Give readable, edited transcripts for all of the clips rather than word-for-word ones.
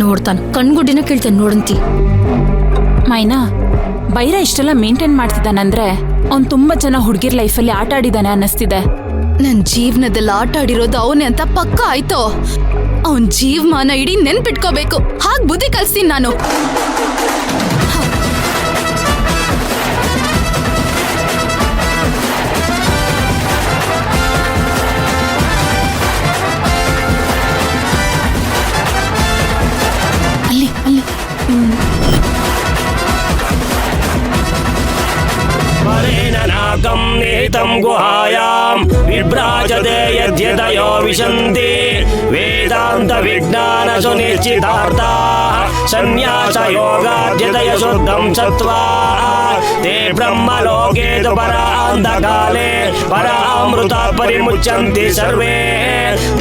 ನೋಡ್ತಾನ ಕಣ್ಗುಡ್ಡಿನ ಕೇಳ್ತಾನೆ ನೋಡಂತಿ. ಮೈನಾ, ಬೈರ ಇಷ್ಟೆಲ್ಲ ಮೇಂಟೈನ್ ಮಾಡ್ತಿದ್ದಾನಂದ್ರೆ ಅವ್ನ್ ತುಂಬಾ ಜನ ಹುಡುಗಿರ್ ಲೈಫಲ್ಲಿ ಆಟ ಆಡಿದಾನೆ ಅನ್ನಿಸ್ತಿದೆ. ನನ್ ಜೀವನದಲ್ಲಿ ಆಟ ಆಡಿರೋದು ಅವನೇ ಅಂತ ಪಕ್ಕ ಆಯ್ತು. ಅವನ್ ಜೀವಮಾನ ಇಡೀ ನೆನ್ಪಿಟ್ಕೋಬೇಕು. ಹಾಗ್ ಬುದ್ಧಿ ಕಲ್ಸ್ತೀನಿ ನಾನು. ಅಲ್ಲಿ ಅಲ್ಲಿ नागं निहितं गुहायां विभ्राजते यद्यतयो विशन्ति वेदान्तविज्ञान सुनिश्चितार्थाः सन्न्यासयोगाद्यतय शुद्धं सत्त्वा ते ब्रह्मलोके तु परान्तकाले परामृतात् परिमुच्यन्ति सर्वे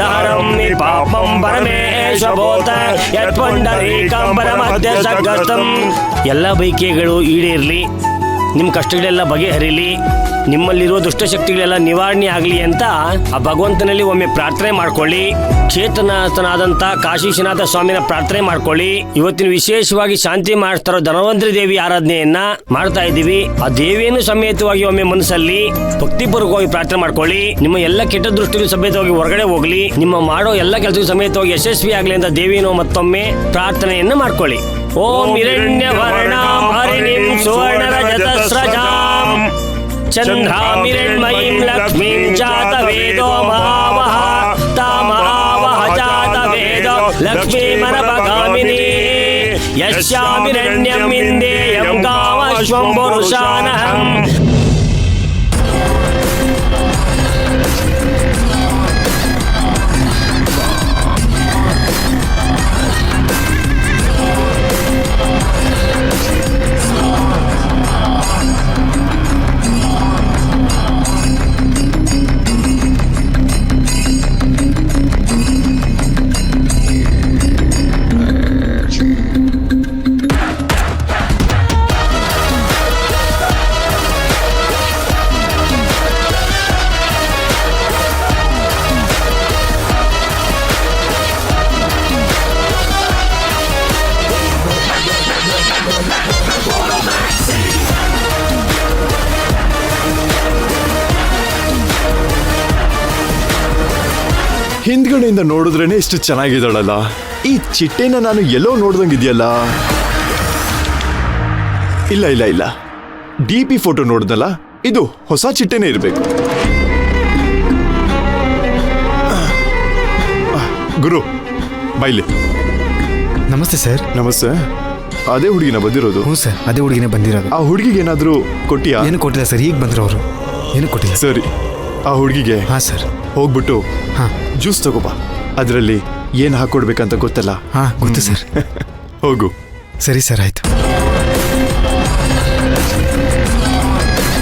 दारं निपापं परमेशभूत यत्पुण्डरीकं परमद्य सद्गतं ಎಲ್ಲ ಬೈಕೆಗಳು ಈಡೇರಲಿ, ನಿಮ್ಮ ಕಷ್ಟಗಳೆಲ್ಲ ಬಗೆಹರಿಲಿ, ನಿಮ್ಮಲ್ಲಿರುವ ದುಷ್ಟಶಕ್ತಿಗಳೆಲ್ಲ ನಿವಾರಣೆ ಆಗಲಿ ಅಂತ ಆ ಭಗವಂತನಲ್ಲಿ ಒಮ್ಮೆ ಪ್ರಾರ್ಥನೆ ಮಾಡ್ಕೊಳ್ಳಿ. ಚೇತನಾಥನಾದಂಥ ಕಾಶೀಶನಾಥ ಸ್ವಾಮಿನ ಪ್ರಾರ್ಥನೆ ಮಾಡ್ಕೊಳ್ಳಿ. ಇವತ್ತಿನ ವಿಶೇಷವಾಗಿ ಶಾಂತಿ ಮಾಡ್ತಾರೋ ಧನ್ವಂತರಿ ದೇವಿ ಆರಾಧನೆಯನ್ನ ಮಾಡ್ತಾ ಇದ್ದೀವಿ. ಆ ದೇವಿಯನ್ನು ಸಮೇತವಾಗಿ ಒಮ್ಮೆ ಮನಸ್ಸಲ್ಲಿ ಭಕ್ತಿಪೂರ್ವಕವಾಗಿ ಪ್ರಾರ್ಥನೆ ಮಾಡ್ಕೊಳ್ಳಿ. ನಿಮ್ಮ ಎಲ್ಲ ಕೆಟ್ಟ ದೃಷ್ಟಿಗಳು ಸಮೇತವಾಗಿ ಹೊರಗಡೆ ಹೋಗ್ಲಿ, ನಿಮ್ಮ ಮಾಡೋ ಎಲ್ಲ ಕೆಲಸಗಳು ಸಮೇತವಾಗಿ ಯಶಸ್ವಿ ಆಗಲಿ ಅಂತ ದೇವಿಯನ್ನು ಮತ್ತೊಮ್ಮೆ ಪ್ರಾರ್ಥನೆಯನ್ನ ಮಾಡ್ಕೊಳ್ಳಿ. ಓಂ ಹಿರಣ್ಯವರ್ಣಾಂ ಹರಿಣಿಂ ಸುವರ್ಣರಜತಸ್ರಜಾಂ ಚಂದ್ರಾಮಿರಣ್ಮಯೀಂ ಲಕ್ಷ್ಮೀಂ ಜಾತವೇದೋ ಮಹಾವಹ ತಾಮಹಾವಹ ಜಾತವೇದೋ ಲಕ್ಷ್ಮೀಮನಪಗಾಮಿನಿ ಯಸ್ಯಾಮಿರಣ್ಯಂ ಇಂದೇಯಂ ಕಾಮಶ್ವಂ ಪುರುಷಾನಹಂ. ಹಿಂದ್ಗಡೆಯಿಂದ ನೋಡಿದ್ರೇನೆ ಇಷ್ಟು ಚೆನ್ನಾಗಿದ್ದಾಳಲ್ಲ. ಈ ಚಿಟ್ಟೆನ ನಾನು ಎಲ್ಲೋ ನೋಡ್ದಂಗಿದೆಯಲ್ಲ. ಇಲ್ಲ ಇಲ್ಲ ಇಲ್ಲ, DP ಫೋಟೋ ನೋಡ್ದಲ್ಲ, ಇದು ಹೊಸ ಚಿಟ್ಟೆನೇ ಇರಬೇಕು. ಗುರು ಬೈಲಿ. ನಮಸ್ತೆ ಸರ್. ನಮಸ್ತೆ. ಅದೇ ಹುಡುಗಿನ ಬಂದಿರೋದು? ಹ್ಞೂ ಸರ್, ಅದೇ ಹುಡುಗಿನೇ ಬಂದಿರೋದು. ಆ ಹುಡುಗಿಗೆ ಏನಾದರೂ ಕೊಟ್ಟಿಯಾ? ಏನು ಕೊಟ್ಟಿಲ್ಲ ಸರ್, ಈಗ ಬಂದ್ರು ಅವರು. ಏನು ಕೊಟ್ಟಿಲ್ಲ. ಸರಿ, ಆ ಹುಡುಗಿಗೆ ಹಾಂ ಸರ್ ಹೋಗ್ಬಿಟ್ಟು ಹಾಂ ಜ್ಯೂಸ್ ತಗೋಬಾ. ಅದರಲ್ಲಿ ಏನು ಹಾಕೊಡ್ಬೇಕಂತ ಗೊತ್ತಲ್ಲ? ಹಾಂ ಗೊತ್ತು ಸರ್. ಹೋಗು. ಸರಿ ಸರ್, ಆಯ್ತು.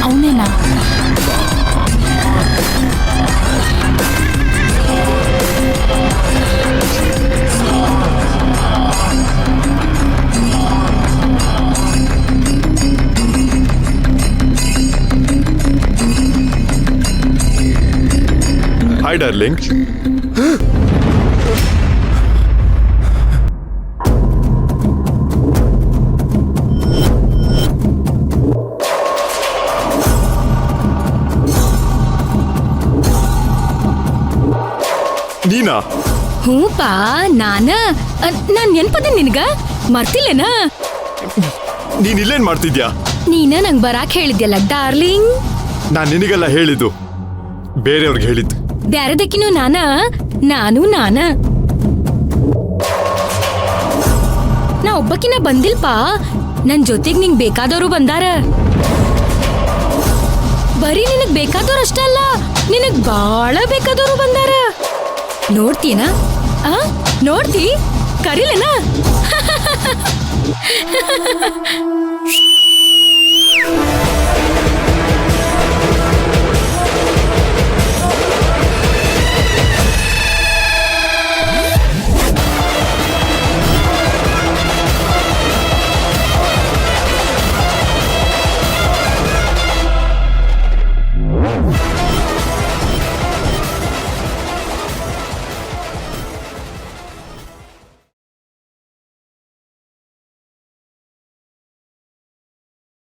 ಅವನೇನಾ? Hi darling. ನೀನಾ? ಹೂಪಾ ನಾನ್ ನೆನ್ಪದೆ ನಿನ್ಗ ಮರ್ತಿಲ್ಲೇನ? ನೀನ್ ಇಲ್ಲೇನ್ ಮಾಡ್ತಿದ್ಯಾ? ನೀನ ನಂಗ್ ಬರಾಕ್ ಹೇಳಿದ್ಯಲ್ಲ ಡಾರ್ಲಿಂಗ್. ನಾನ್ ನಿನಗೆಲ್ಲ ಹೇಳಿದ್ದು ಬೇರೆಯವ್ರಿಗೆ ಹೇಳಿದ್ದು. ಬ್ಯಾರದಕ್ಕಿನೂ ನಾನು ನಾ ಒಬ್ಬಕಿನ ಬಂದಿಲ್ಪಾ. ನನ್ ಜೊತೆಗ್ ನಿಂಗ್ ಬೇಕಾದವರು ಬಂದಾರ. ಬರೀ ನಿನಗ್ ಬೇಕಾದವ್ರು ಅಷ್ಟ ಅಲ್ಲ, ನಿನಗ್ ಬಾಳ ಬೇಕಾದವರು ಬಂದಾರ. ನೋಡ್ತೀನಾ? ನೋಡ್ತಿ? ಕರೀಲೇನಾ?